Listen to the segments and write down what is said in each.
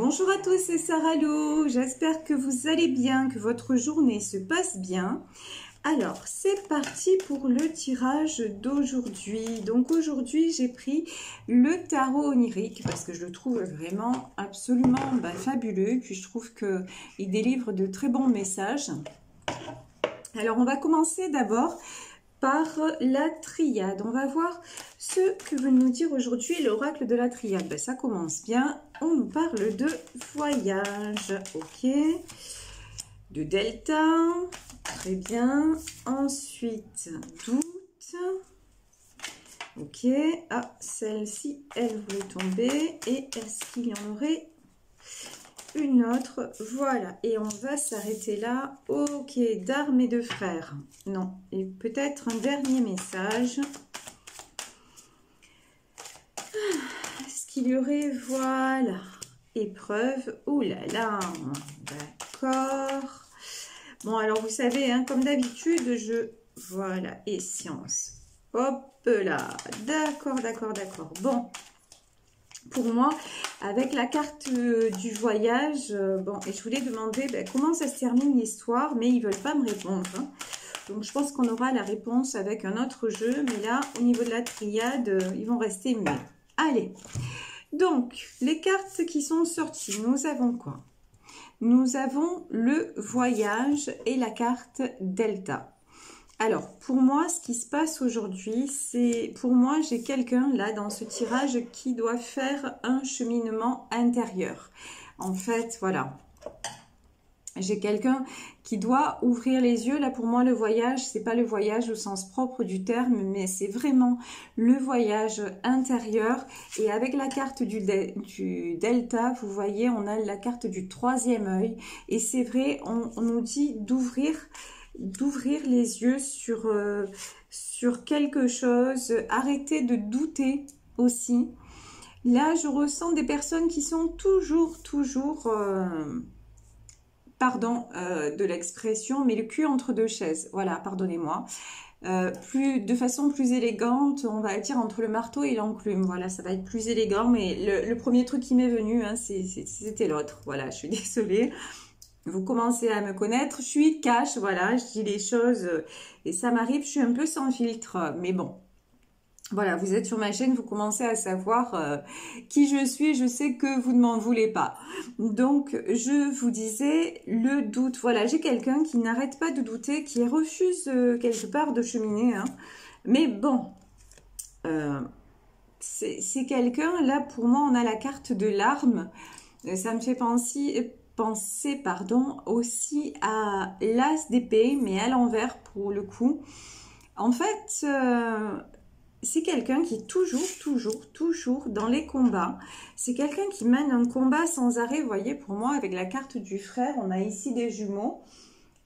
Bonjour à tous, c'est Sarah Lou. J'espère que vous allez bien, que votre journée se passe bien. Alors, c'est parti pour le tirage d'aujourd'hui. Donc aujourd'hui, j'ai pris le tarot onirique parce que je le trouve vraiment absolument fabuleux. Puis je trouve qu'il délivre de très bons messages. Alors, on va commencer d'abord par la triade. On va voir ce que veut nous dire aujourd'hui l'oracle de la triade. Ben, ça commence bien. On nous parle de voyage. Ok. De delta. Très bien. Ensuite, doute. Ok. Ah, celle-ci, elle voulait tomber. Et est-ce qu'il y en aurait une autre? Voilà. Et on va s'arrêter là. Ok. D'armes et de frères. Non. Et peut-être un dernier message. Est-ce qu'il y aurait... Voilà. Épreuve. Ouh là là. D'accord. Bon, alors vous savez, hein, comme d'habitude, voilà. Et science. Hop là. D'accord, d'accord, d'accord. Bon. Pour moi, avec la carte du voyage, bon, et je voulais demander comment ça se termine l'histoire, mais ils ne veulent pas me répondre. Hein. Donc, je pense qu'on aura la réponse avec un autre jeu, mais là, au niveau de la triade, ils vont rester muets. Allez, donc, les cartes qui sont sorties, nous avons quoi? Nous avons le voyage et la carte Delta. Alors, pour moi, ce qui se passe aujourd'hui, c'est... Pour moi, j'ai quelqu'un, là, dans ce tirage, qui doit faire un cheminement intérieur. En fait, voilà. J'ai quelqu'un qui doit ouvrir les yeux. Là, pour moi, le voyage, c'est pas le voyage au sens propre du terme, mais c'est vraiment le voyage intérieur. Et avec la carte du Delta, vous voyez, on a la carte du troisième œil. Et c'est vrai, on nous dit d'ouvrir les yeux sur quelque chose, arrêter de douter aussi. Là, je ressens des personnes qui sont toujours, pardon de l'expression, mais le cul entre deux chaises. Voilà, pardonnez-moi. De façon plus élégante, on va dire entre le marteau et l'enclume. Voilà, ça va être plus élégant, mais le premier truc qui m'est venu, hein, c'était l'autre. Voilà, je suis désolée. Vous commencez à me connaître, je suis cash, voilà, je dis les choses et ça m'arrive, je suis un peu sans filtre, mais bon. Voilà, vous êtes sur ma chaîne, vous commencez à savoir qui je suis, je sais que vous ne m'en voulez pas. Donc, je vous disais, le doute, voilà, j'ai quelqu'un qui n'arrête pas de douter, qui refuse quelque part de cheminer, hein. Mais bon, c'est quelqu'un, là, pour moi, on a la carte de l'arme, ça me fait penser, aussi à l'as d'épée, mais à l'envers pour le coup. En fait, c'est quelqu'un qui est toujours dans les combats. C'est quelqu'un qui mène un combat sans arrêt. Vous voyez, pour moi, avec la carte du frère, on a ici des jumeaux.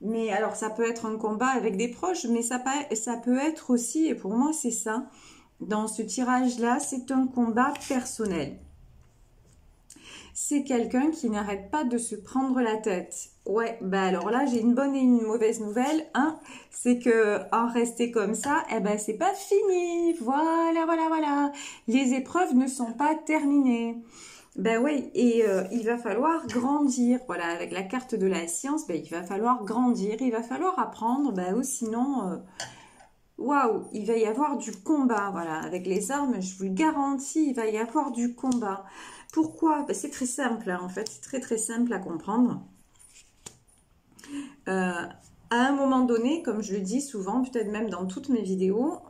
Mais alors, ça peut être un combat avec des proches, mais ça peut être aussi, et pour moi, c'est ça. Dans ce tirage-là, c'est un combat personnel. C'est quelqu'un qui n'arrête pas de se prendre la tête. Ouais, alors là, j'ai une bonne et une mauvaise nouvelle. Hein, c'est que en rester comme ça, c'est pas fini. Voilà. Les épreuves ne sont pas terminées. Oui, et il va falloir grandir. Voilà, avec la carte de la science, il va falloir grandir. Il va falloir apprendre, ou sinon... Waouh, il va y avoir du combat, voilà, avec les armes, je vous le garantis, il va y avoir du combat. Pourquoi? C'est très simple, hein, en fait, c'est très simple à comprendre. À un moment donné, comme je le dis souvent, peut-être même dans toutes mes vidéos,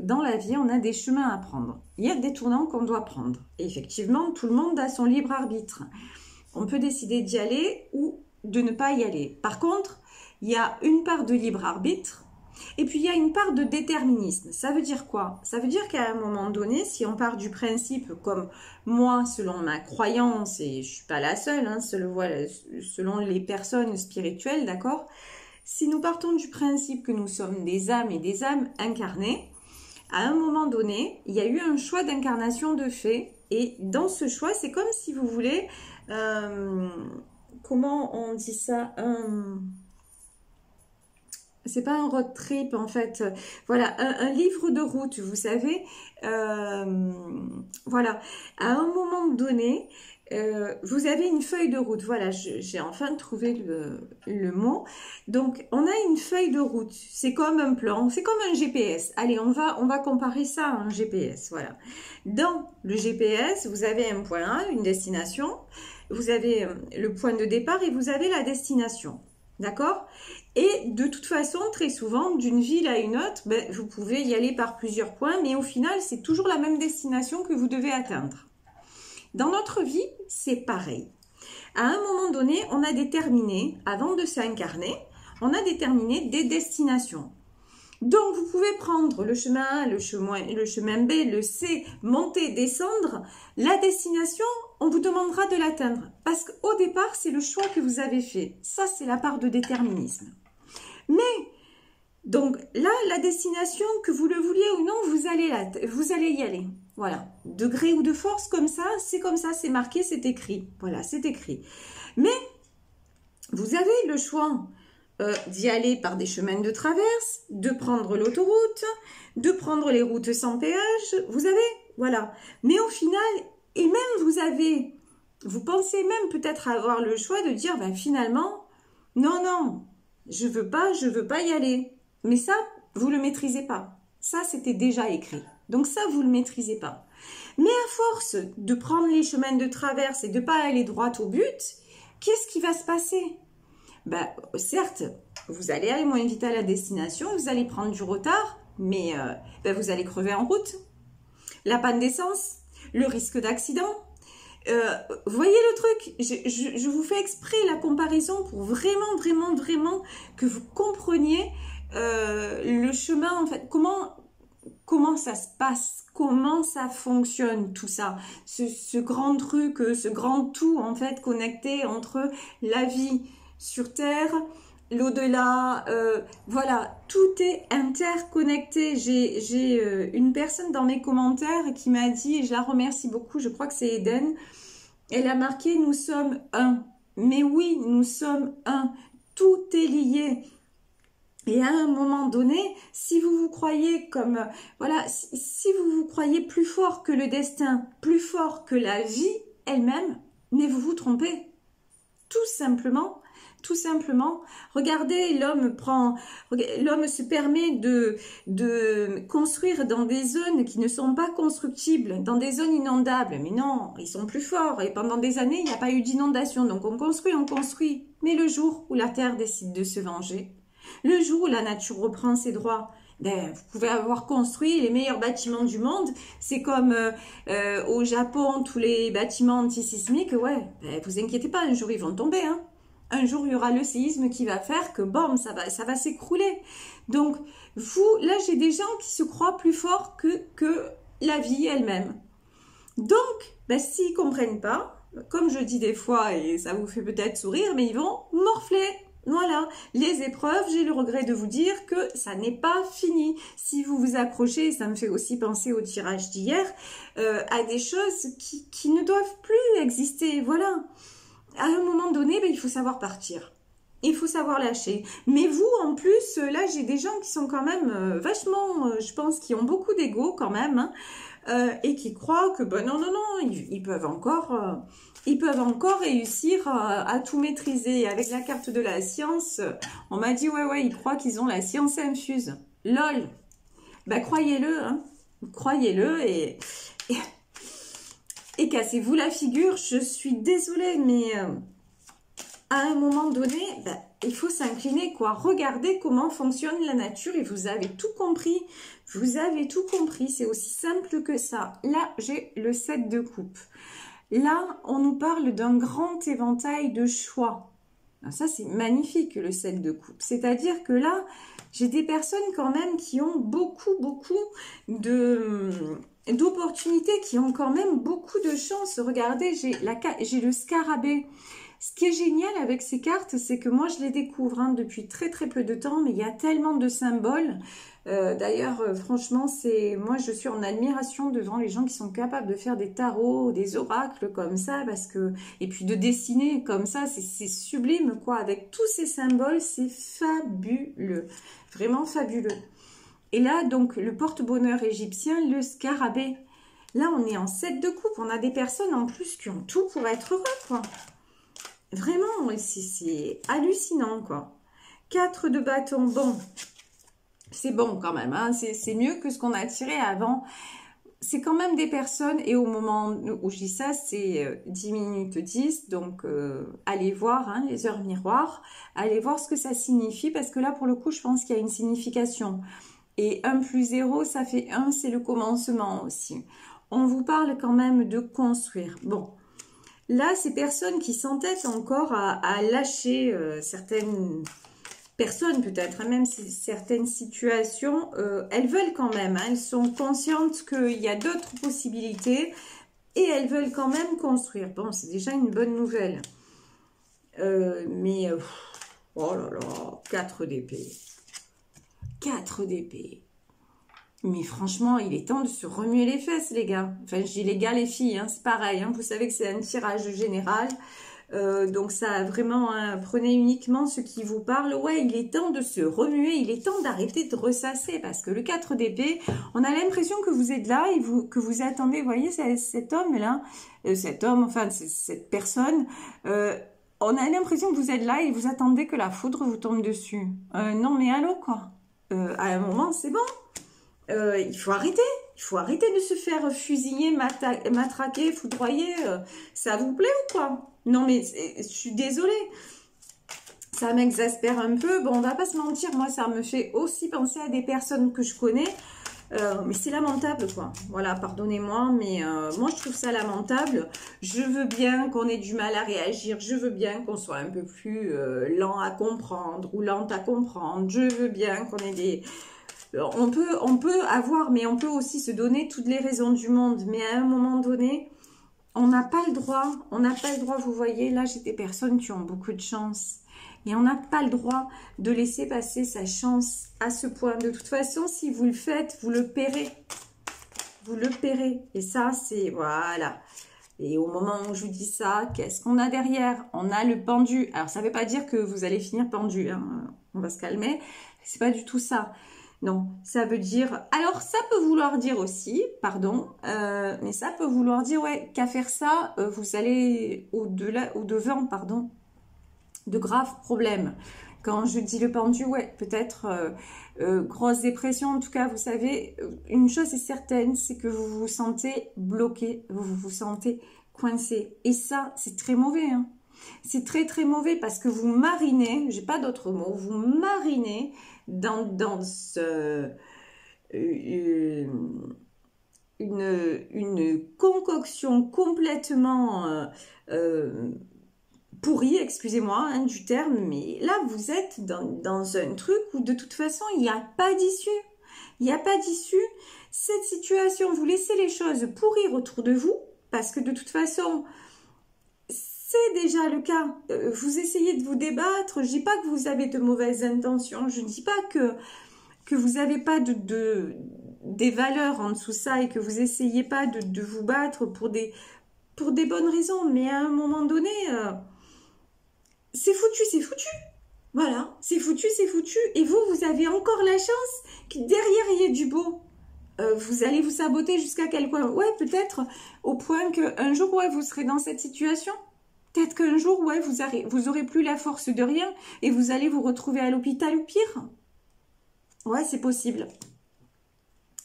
dans la vie, on a des chemins à prendre. Il y a des tournants qu'on doit prendre. Et effectivement, tout le monde a son libre arbitre. On peut décider d'y aller ou de ne pas y aller. Par contre, il y a une part de libre arbitre. Et puis, il y a une part de déterminisme. Ça veut dire quoi? Ça veut dire qu'à un moment donné, si on part du principe, comme moi, selon ma croyance, et je ne suis pas la seule, hein, selon les personnes spirituelles, d'accord? Si nous partons du principe que nous sommes des âmes et des âmes incarnées, à un moment donné, il y a eu un choix d'incarnation de fait. Et dans ce choix, c'est comme si vous voulez... comment on dit ça? C'est pas un road trip en fait, voilà, un livre de route, vous savez, voilà, à un moment donné, vous avez une feuille de route. Voilà, j'ai enfin trouvé le mot. Donc, on a une feuille de route. C'est comme un plan, c'est comme un GPS. Allez, on va comparer ça à un GPS. Voilà. Dans le GPS, vous avez un point A, une destination. Vous avez le point de départ et vous avez la destination. D'accord? Et de toute façon, très souvent, d'une ville à une autre, ben, vous pouvez y aller par plusieurs points, mais au final, c'est toujours la même destination que vous devez atteindre. Dans notre vie, c'est pareil. À un moment donné, on a déterminé, avant de s'incarner, on a déterminé des destinations. Donc, vous pouvez prendre le chemin A, le chemin B, le C, monter, descendre. La destination, on vous demandera de l'atteindre. Parce qu'au départ, c'est le choix que vous avez fait. Ça, c'est la part de déterminisme. Mais, donc là, la destination, que vous le vouliez ou non, vous allez y aller. Voilà. De gré ou de force, comme ça, c'est marqué, c'est écrit. Voilà, c'est écrit. Mais, vous avez le choix d'y aller par des chemins de traverse, de prendre l'autoroute, de prendre les routes sans péage, vous avez, voilà. Mais au final, et même vous pensez même peut-être avoir le choix de dire, ben finalement, non, je veux pas y aller. Mais ça, vous le maîtrisez pas. Ça, c'était déjà écrit. Donc ça, vous le maîtrisez pas. Mais à force de prendre les chemins de traverse et de pas aller droit au but, qu'est-ce qui va se passer? Ben, certes, vous allez aller moins vite à la destination, vous allez prendre du retard, mais ben, vous allez crever en route. La panne d'essence, le risque d'accident. Voyez le truc, je vous fais exprès la comparaison pour vraiment que vous compreniez le chemin, en fait, comment ça se passe, comment ça fonctionne tout ça, ce grand truc, ce grand tout en fait connecté entre la vie sur Terre, l'au-delà, voilà, tout est interconnecté. J'ai une personne dans mes commentaires qui m'a dit, et je la remercie beaucoup, je crois que c'est Eden, elle a marqué « Nous sommes un ». Mais oui, nous sommes un, tout est lié. Et à un moment donné, si vous vous croyez comme, voilà, si vous vous croyez plus fort que le destin, plus fort que la vie elle-même, mais vous vous trompez. Tout simplement, regardez, l'homme se permet de construire dans des zones qui ne sont pas constructibles, dans des zones inondables. Mais non, ils sont plus forts. Et pendant des années, il n'y a pas eu d'inondation. Donc on construit. Mais le jour où la terre décide de se venger, le jour où la nature reprend ses droits, ben, vous pouvez avoir construit les meilleurs bâtiments du monde. C'est comme au Japon, tous les bâtiments antisismiques. Ouais, ben, vous inquiétez pas, un jour ils vont tomber. Hein. Un jour, il y aura le séisme qui va faire que, bam, ça va s'écrouler. Donc, là, j'ai des gens qui se croient plus forts que la vie elle-même. Donc, ben, s'ils ne comprennent pas, comme je dis des fois, et ça vous fait peut-être sourire, mais ils vont morfler. Voilà, les épreuves, j'ai le regret de vous dire que ça n'est pas fini. Si vous vous accrochez, ça me fait aussi penser au tirage d'hier, à des choses qui ne doivent plus exister. Voilà. À un moment donné, ben, il faut savoir partir. Il faut savoir lâcher. Mais vous, en plus, là, j'ai des gens qui sont quand même vachement, je pense, qui ont beaucoup d'ego quand même, hein, et qui croient que, ben non, ils peuvent encore réussir à tout maîtriser. Avec la carte de la science, on m'a dit, ouais, ils croient qu'ils ont la science infuse. Lol. Ben, croyez-le, hein. Croyez-le et cassez-vous la figure, je suis désolée, mais à un moment donné, ben, il faut s'incliner, quoi. Regardez comment fonctionne la nature et vous avez tout compris. Vous avez tout compris, c'est aussi simple que ça. Là, j'ai le 7 de coupe. Là, on nous parle d'un grand éventail de choix. Alors ça, c'est magnifique, le 7 de coupe. C'est-à-dire que là, j'ai des personnes quand même qui ont beaucoup d'opportunités, qui ont quand même beaucoup de chance. Regardez, j'ai le scarabée. Ce qui est génial avec ces cartes, c'est que moi, je les découvre depuis très peu de temps, mais il y a tellement de symboles. D'ailleurs, franchement, moi, je suis en admiration devant les gens qui sont capables de faire des tarots, des oracles comme ça, et puis de dessiner comme ça, c'est sublime, quoi. Avec tous ces symboles, c'est fabuleux, vraiment fabuleux. Et là, donc, le porte-bonheur égyptien, le scarabée. Là, on est en 7 de coupe. On a des personnes en plus qui ont tout pour être heureux, quoi. Vraiment, c'est hallucinant, quoi. 4 de bâton, bon. C'est bon quand même, hein. C'est mieux que ce qu'on a tiré avant. C'est quand même des personnes, et au moment où je dis ça, c'est 10 minutes 10, donc allez voir hein, les heures miroirs, allez voir ce que ça signifie, parce que là, pour le coup, je pense qu'il y a une signification. Et 1 plus 0, ça fait 1, c'est le commencement aussi. On vous parle quand même de construire. Bon, là, ces personnes qui s'entêtent encore à lâcher certaines personnes, peut-être, même si certaines situations, elles veulent quand même, hein, elles sont conscientes qu'il y a d'autres possibilités et elles veulent quand même construire. Bon, c'est déjà une bonne nouvelle. Oh là là, 4 d'épée. 4 d'épée. Mais franchement, il est temps de se remuer les fesses, les gars. Enfin, je dis les gars, les filles, hein, c'est pareil. Hein, vous savez que c'est un tirage général. Donc ça, vraiment, hein, prenez uniquement ce qui vous parle. Ouais, il est temps de se remuer. Il est temps d'arrêter de ressasser. Parce que le 4 d'épée, on a l'impression que vous êtes là et que vous attendez. Vous voyez, cet homme-là, cette personne... on a l'impression que vous êtes là et vous attendez que la foudre vous tombe dessus. Non, mais allô, quoi. À un moment, c'est bon. Il faut arrêter. Il faut arrêter de se faire fusiller, matraquer, foudroyer. Ça vous plaît ou quoi? Non, mais je suis désolée. Ça m'exaspère un peu. Bon, on va pas se mentir. Moi, ça me fait aussi penser à des personnes que je connais. Mais c'est lamentable, quoi. Voilà, pardonnez-moi, mais moi, je trouve ça lamentable. Je veux bien qu'on ait du mal à réagir. Je veux bien qu'on soit un peu plus lent à comprendre ou lente à comprendre. Je veux bien qu'on ait des... On peut avoir, mais on peut aussi se donner toutes les raisons du monde. Mais à un moment donné, on n'a pas le droit. On n'a pas le droit, vous voyez, là, j'ai des personnes qui ont beaucoup de chance. Et on n'a pas le droit de laisser passer sa chance à ce point. De toute façon, si vous le faites, vous le paierez. Vous le paierez. Et ça, c'est... Voilà. Et au moment où je vous dis ça, qu'est-ce qu'on a derrière? On a le pendu. Alors, ça ne veut pas dire que vous allez finir pendu. Hein. On va se calmer. C'est pas du tout ça. Non, ça veut dire... Alors, ça peut vouloir dire aussi, pardon, mais ça peut vouloir dire, ouais, qu'à faire ça, vous allez au-delà, au-devant, pardon, de graves problèmes. Quand je dis le pendu, ouais, peut-être grosse dépression. En tout cas, vous savez, une chose est certaine, c'est que vous vous sentez bloqué, vous vous sentez coincé. Et ça, c'est très mauvais, hein. C'est très très mauvais parce que vous marinez, j'ai pas d'autre mot, vous marinez dans une concoction complètement pourrie, excusez-moi hein, du terme, mais là vous êtes dans un truc où de toute façon il n'y a pas d'issue. Il n'y a pas d'issue. Cette situation, vous laissez les choses pourrir autour de vous parce que de toute façon... C'est déjà le cas. Vous essayez de vous débattre. Je ne dis pas que vous avez de mauvaises intentions. Je ne dis pas que vous n'avez pas des valeurs en dessous ça et que vous essayez pas de vous battre pour des bonnes raisons. Mais à un moment donné, c'est foutu, c'est foutu. Voilà, c'est foutu, c'est foutu. Et vous avez encore la chance que derrière il y ait du beau. Vous allez vous saboter jusqu'à quel point? Ouais, peut-être au point qu'un jour, ouais, vous serez dans cette situation. Peut-être qu'un jour, ouais, vous aurez plus la force de rien et vous allez vous retrouver à l'hôpital ou pire. Ouais, c'est possible.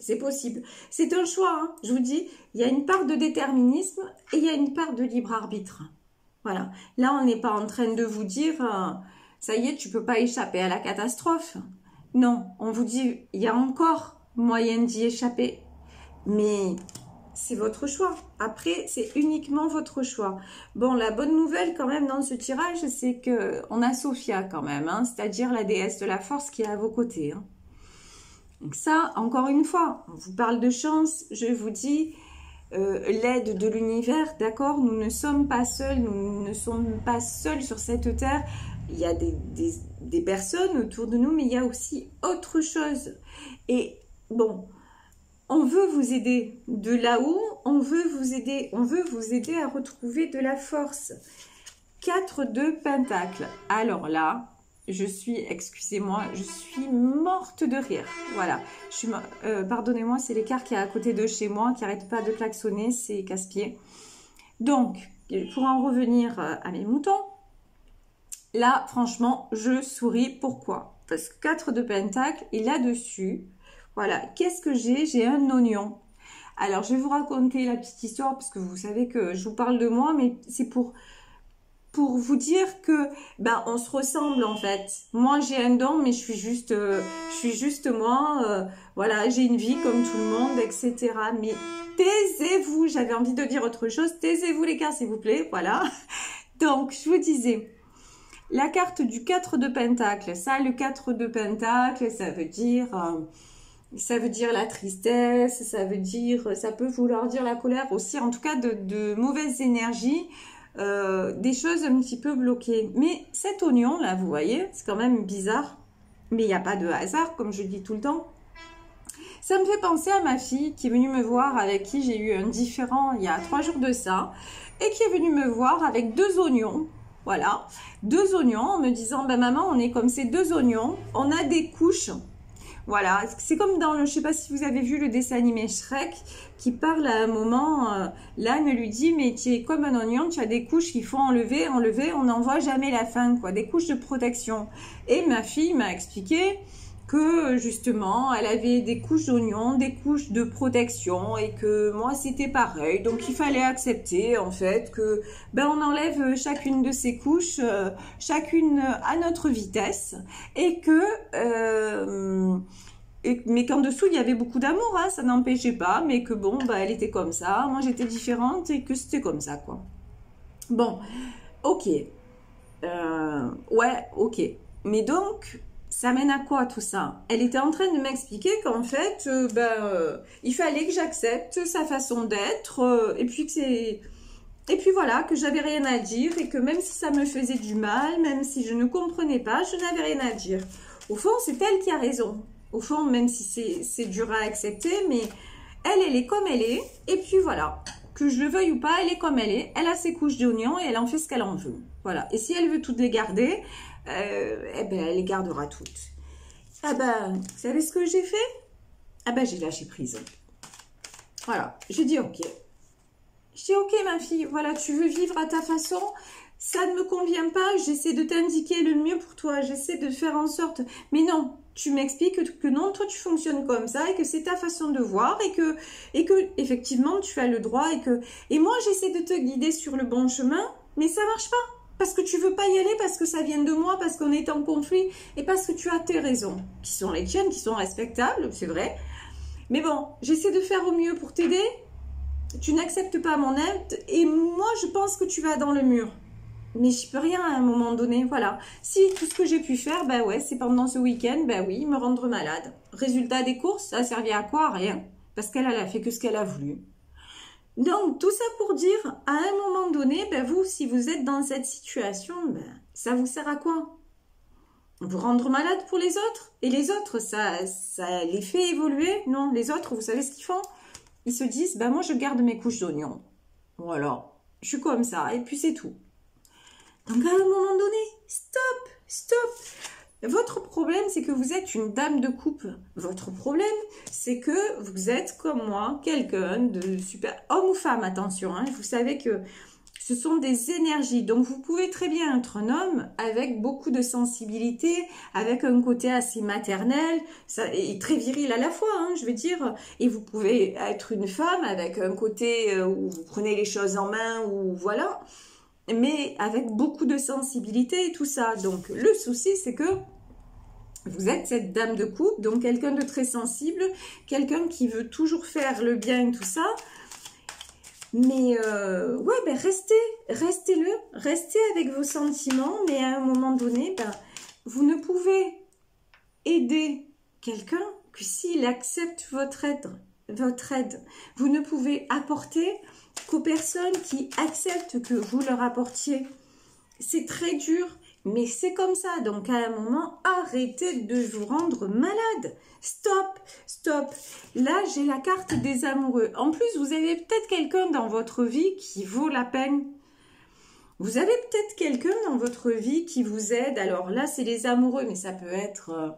C'est possible. C'est un choix, hein. Je vous dis, il y a une part de déterminisme et il y a une part de libre arbitre. Voilà. Là, on n'est pas en train de vous dire, ça y est, tu peux pas échapper à la catastrophe. Non, on vous dit, il y a encore moyen d'y échapper. Mais... c'est votre choix. Après, c'est uniquement votre choix. Bon, la bonne nouvelle quand même dans ce tirage, c'est que on a Sophia quand même, hein, c'est-à-dire la déesse de la force qui est à vos côtés. Hein. Donc ça, encore une fois, on vous parle de chance, je vous dis, l'aide de l'univers, d'accord? Nous ne sommes pas seuls, nous ne sommes pas seuls sur cette terre. Il y a des personnes autour de nous, mais il y a aussi autre chose. Et bon... on veut vous aider de là-haut, on veut vous aider à retrouver de la force. 4 de Pentacles. Alors là, je suis, excusez-moi, je suis morte de rire. Voilà, pardonnez-moi, c'est l'écart qui est à côté de chez moi, qui arrête pas de klaxonner, c'est casse-pied. Donc, pour en revenir à mes moutons, là, franchement, je souris. Pourquoi? Parce que 4 de pentacle, et là-dessus, voilà, qu'est-ce que j'ai? J'ai un oignon. Alors, je vais vous raconter la petite histoire, parce que vous savez que je vous parle de moi, mais c'est pour vous dire que on se ressemble en fait. Moi j'ai un don, mais je suis juste moi. Voilà, j'ai une vie comme tout le monde, etc. Mais taisez-vous. J'avais envie de dire autre chose. Taisez-vous les gars, s'il vous plaît. Voilà. Donc je vous disais. La carte du 4 de pentacle, ça, le 4 de pentacle, ça veut dire la tristesse, ça peut vouloir dire la colère aussi, en tout cas de mauvaises énergies, des choses un petit peu bloquées. Mais cet oignon là, vous voyez, c'est quand même bizarre, mais il n'y a pas de hasard, comme je dis tout le temps. Ça me fait penser à ma fille qui est venue me voir, avec qui j'ai eu un différend il y a 3 jours de ça, et qui est venue me voir avec 2 oignons. Voilà, 2 oignons, en me disant, maman, on est comme ces 2 oignons, on a des couches. Voilà, c'est comme dans le, je sais pas si vous avez vu le dessin animé Shrek, qui parle à un moment, l'âne lui dit, mais tu es comme un oignon, tu as des couches qu'il faut enlever, on n'en voit jamais la fin, quoi, des couches de protection. Et ma fille m'a expliqué que justement, elle avait des couches d'oignons, des couches de protection, et que moi c'était pareil. Donc il fallait accepter en fait que on enlève chacune de ces couches, chacune à notre vitesse, et que mais qu'en dessous il y avait beaucoup d'amour, hein, ça n'empêchait pas, mais que bon, elle était comme ça, moi j'étais différente et que c'était comme ça, quoi. Bon, ok, ouais, ok, mais donc ça mène à quoi tout ça? Elle était en train de m'expliquer qu'en fait, il fallait que j'accepte sa façon d'être, et puis voilà, que j'avais rien à dire, et que même si ça me faisait du mal, même si je ne comprenais pas, je n'avais rien à dire. Au fond, c'est elle qui a raison. Au fond, même si c'est dur à accepter, mais elle est comme elle est, et puis voilà. Que je le veuille ou pas, elle est comme elle est, elle a ses couches d'oignons et elle en fait ce qu'elle en veut. Voilà. Et si elle veut toutes les garder, elle les gardera toutes. Ah vous savez ce que j'ai fait? J'ai lâché prise. Voilà. J'ai dit ok. Je dis ok ma fille, voilà, tu veux vivre à ta façon, ça ne me convient pas, j'essaie de t'indiquer le mieux pour toi, j'essaie de faire en sorte, mais non, tu m'expliques que non, toi tu fonctionnes comme ça et que c'est ta façon de voir et que effectivement tu as le droit et moi j'essaie de te guider sur le bon chemin, mais ça marche pas. Parce que tu veux pas y aller, parce que ça vient de moi, parce qu'on est en conflit et parce que tu as tes raisons, qui sont les tiennes, qui sont respectables, c'est vrai. Mais bon, j'essaie de faire au mieux pour t'aider. Tu n'acceptes pas mon aide et moi je pense que tu vas dans le mur. Mais je peux rien à un moment donné, voilà. Si tout ce que j'ai pu faire, ouais, c'est pendant ce week-end, oui, me rendre malade. Résultat des courses, ça a servi à quoi? Rien. Parce qu'elle a fait que ce qu'elle a voulu. Donc, tout ça pour dire, à un moment donné, vous, si vous êtes dans cette situation, ça vous sert à quoi? Vous rendre malade pour les autres? Et les autres, ça les fait évoluer? Non, les autres, vous savez ce qu'ils font? Ils se disent, moi, je garde mes couches d'oignons. Voilà, je suis comme ça, et puis c'est tout. Donc, à un moment donné, stop. Votre problème, c'est que vous êtes une dame de coupe. Votre problème, c'est que vous êtes, comme moi, quelqu'un de super... Homme ou femme, attention, hein, vous savez que ce sont des énergies. Donc, vous pouvez très bien être un homme avec beaucoup de sensibilité, avec un côté assez maternel, et très viril à la fois, hein, je veux dire. Et vous pouvez être une femme avec un côté où vous prenez les choses en main, ou voilà. Mais avec beaucoup de sensibilité et tout ça. Donc, le souci, c'est que vous êtes cette dame de coupe, donc quelqu'un de très sensible, quelqu'un qui veut toujours faire le bien et tout ça. Mais ouais, restez avec vos sentiments, mais à un moment donné, vous ne pouvez aider quelqu'un que s'il accepte votre aide. Vous ne pouvez apporter qu'aux personnes qui acceptent que vous leur apportiez. C'est très dur, mais c'est comme ça. Donc, à un moment, arrêtez de vous rendre malade. Stop. Là, j'ai la carte des amoureux. En plus, vous avez peut-être quelqu'un dans votre vie qui vaut la peine. Vous avez peut-être quelqu'un dans votre vie qui vous aide. Alors là, c'est les amoureux, mais ça peut être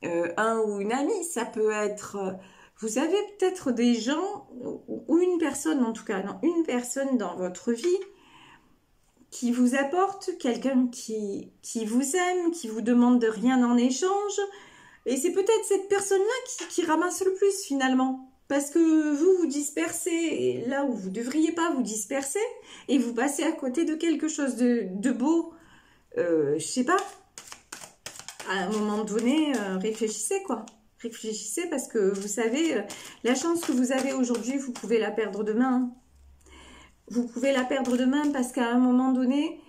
un ou une amie. Ça peut être... vous avez peut-être des gens, ou une personne en tout cas, non, une personne dans votre vie qui vous apporte, quelqu'un qui vous aime, qui vous demande de rien en échange. Et c'est peut-être cette personne-là qui ramasse le plus finalement. Parce que vous vous dispersez là où vous ne devriez pas vous disperser et vous passez à côté de quelque chose de beau. Je sais pas. À un moment donné, réfléchissez quoi. Réfléchissez parce que vous savez, la chance que vous avez aujourd'hui, vous pouvez la perdre demain. Vous pouvez la perdre demain parce qu'à un moment donné,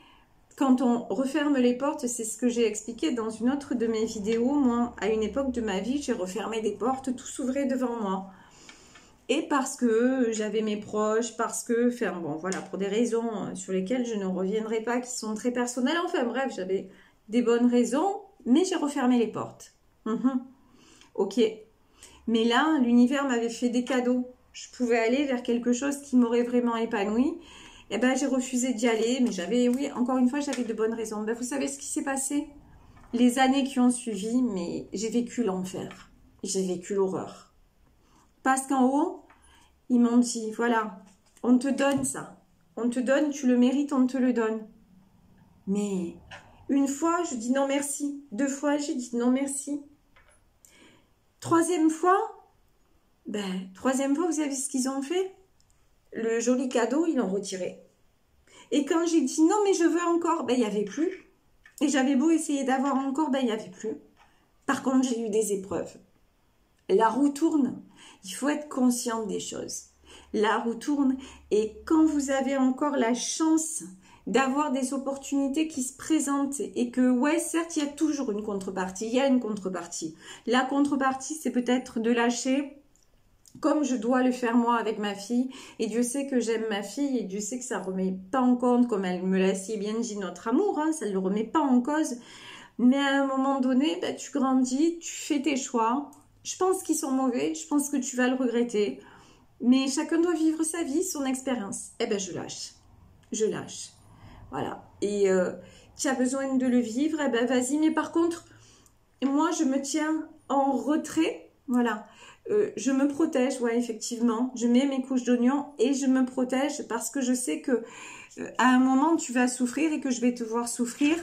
quand on referme les portes, c'est ce que j'ai expliqué dans une autre de mes vidéos. Moi, à une époque de ma vie, j'ai refermé des portes, tout s'ouvrait devant moi. Et parce que j'avais mes proches, parce que, enfin bon, voilà, pour des raisons sur lesquelles je ne reviendrai pas, qui sont très personnelles. Enfin bref, j'avais des bonnes raisons, mais j'ai refermé les portes. Ok. Mais là, l'univers m'avait fait des cadeaux. Je pouvais aller vers quelque chose qui m'aurait vraiment épanouie. Eh ben, j'ai refusé d'y aller, mais j'avais, oui, encore une fois, j'avais de bonnes raisons. Ben, vous savez ce qui s'est passé? Les années qui ont suivi, mais j'ai vécu l'enfer. J'ai vécu l'horreur. Parce qu'en haut, ils m'ont dit, voilà, on te donne ça. On te donne, tu le mérites, on te le donne. Mais une fois, je dis non merci. 2 fois, j'ai dit non merci. 3e fois, ben, 3e fois, vous savez ce qu'ils ont fait? Le joli cadeau, ils l'ont retiré. Et quand j'ai dit non, mais je veux encore, ben, il n'y avait plus. Et j'avais beau essayer d'avoir encore, ben, il n'y avait plus. Par contre, j'ai eu des épreuves. La roue tourne. Il faut être conscient des choses. La roue tourne. Et quand vous avez encore la chance d'avoir des opportunités qui se présentent et que, ouais, certes, il y a toujours une contrepartie. Il y a une contrepartie. La contrepartie, c'est peut-être de lâcher comme je dois le faire moi avec ma fille, et Dieu sait que j'aime ma fille, et Dieu sait que ça ne remet pas en compte, comme elle me l'a si bien dit, notre amour, hein, ça ne le remet pas en cause, mais à un moment donné, ben, tu grandis, tu fais tes choix, je pense qu'ils sont mauvais, je pense que tu vas le regretter, mais chacun doit vivre sa vie, son expérience, eh ben je lâche, voilà, et tu as besoin de le vivre, eh ben vas-y, mais par contre, moi je me tiens en retrait, voilà. Je me protège, ouais, effectivement. Je mets mes couches d'oignons et je me protège parce que je sais que à un moment, tu vas souffrir et que je vais te voir souffrir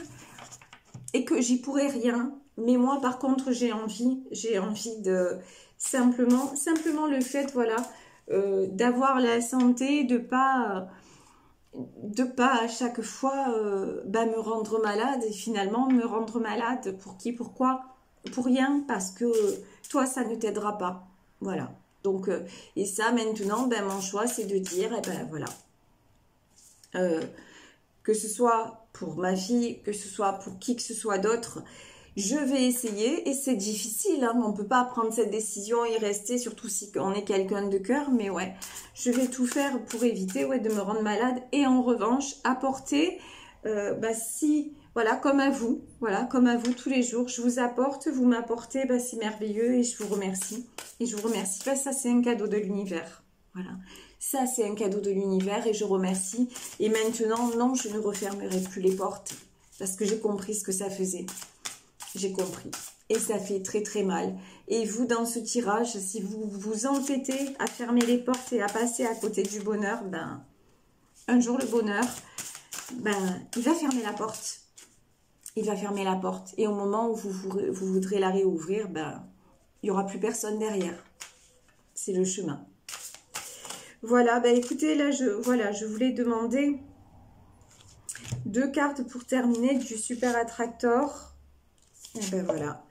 et que j'y pourrai rien. Mais moi, par contre, j'ai envie de simplement le fait, voilà, d'avoir la santé, de pas à chaque fois me rendre malade et finalement me rendre malade pour qui, pourquoi? Pour rien, parce que toi, ça ne t'aidera pas. Voilà. Donc, et ça, maintenant, ben, mon choix, c'est de dire, eh ben, voilà. Que ce soit pour ma fille, que ce soit pour qui que ce soit d'autre, je vais essayer, et c'est difficile, hein, on ne peut pas prendre cette décision et rester, surtout si on est quelqu'un de cœur, mais ouais, je vais tout faire pour éviter, ouais, de me rendre malade, et en revanche, apporter, si... Voilà, comme à vous tous les jours, je vous apporte, vous m'apportez, bah, c'est merveilleux et je vous remercie. Et je vous remercie, bah, ça c'est un cadeau de l'univers. Voilà, ça c'est un cadeau de l'univers et je remercie. Et maintenant, non, je ne refermerai plus les portes parce que j'ai compris ce que ça faisait. J'ai compris. Et ça fait très très mal. Et vous, dans ce tirage, si vous vous entêtez à fermer les portes et à passer à côté du bonheur, ben, un jour le bonheur, ben, il va fermer la porte. Il va fermer la porte. Et au moment où vous voudrez la réouvrir, ben, il n'y aura plus personne derrière. C'est le chemin. Voilà, ben écoutez, là, je voulais demander 2 cartes pour terminer du Super Attractor. Et ben voilà.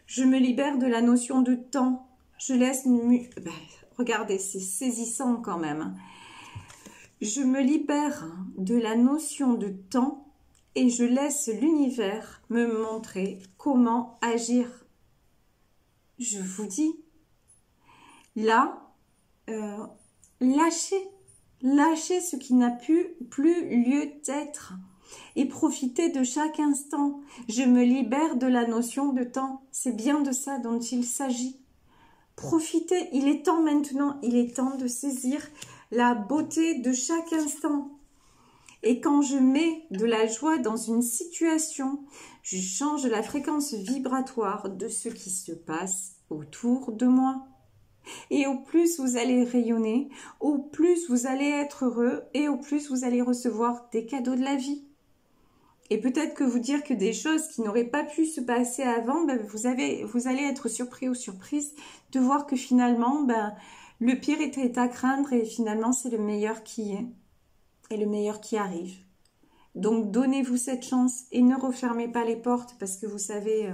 Je me libère de la notion de temps. Je laisse... Ben, regardez, c'est saisissant quand même. Je me libère de la notion de temps. Et je laisse l'univers me montrer comment agir. Je vous dis, là, lâchez ce qui n'a plus lieu d'être et profitez de chaque instant. Je me libère de la notion de temps. C'est bien de ça dont il s'agit. Profitez, il est temps maintenant, il est temps de saisir la beauté de chaque instant. Et quand je mets de la joie dans une situation, je change la fréquence vibratoire de ce qui se passe autour de moi. Et au plus vous allez rayonner, au plus vous allez être heureux et au plus vous allez recevoir des cadeaux de la vie. Et peut-être que vous dire que des choses qui n'auraient pas pu se passer avant, ben vous allez être surpris ou surprise de voir que finalement, ben, le pire était à craindre et finalement c'est le meilleur qui est et le meilleur qui arrive. Donc donnez-vous cette chance et ne refermez pas les portes parce que vous savez,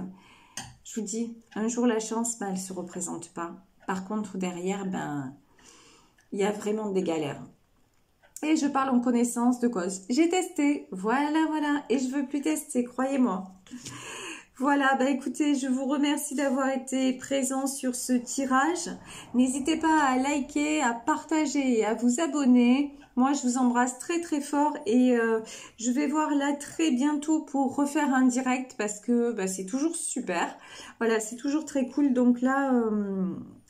je vous dis, un jour la chance, ben, elle ne se représente pas. Par contre, derrière, ben, il y a vraiment des galères. Et je parle en connaissance de cause. J'ai testé, voilà, et je veux plus tester, croyez-moi. Voilà, bah écoutez, je vous remercie d'avoir été présent sur ce tirage. N'hésitez pas à liker, à partager et à vous abonner. Moi, je vous embrasse très très fort et je vais voir là très bientôt pour refaire un direct parce que bah, c'est toujours super. Voilà, c'est toujours très cool. Donc là,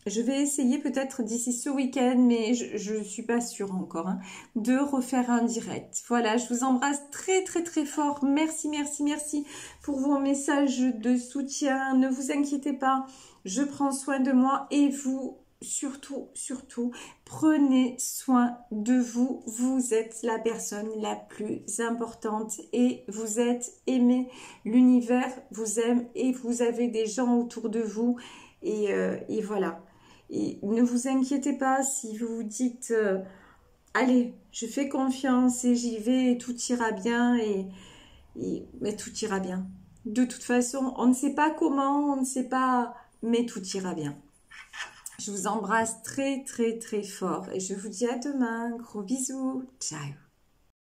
je vais essayer peut-être d'ici ce week-end, mais je ne suis pas sûre encore, hein, de refaire un direct. Voilà, je vous embrasse très très très fort. Merci, merci, merci pour vos messages de soutien. Ne vous inquiétez pas, je prends soin de moi et vous, surtout, prenez soin de vous. Vous êtes la personne la plus importante et vous êtes aimé. L'univers vous aime et vous avez des gens autour de vous et voilà. Et ne vous inquiétez pas si vous vous dites allez, je fais confiance et j'y vais et tout ira bien mais tout ira bien. De toute façon, on ne sait pas comment, on ne sait pas, mais tout ira bien. Je vous embrasse très très très fort et je vous dis à demain. Gros bisous. Ciao.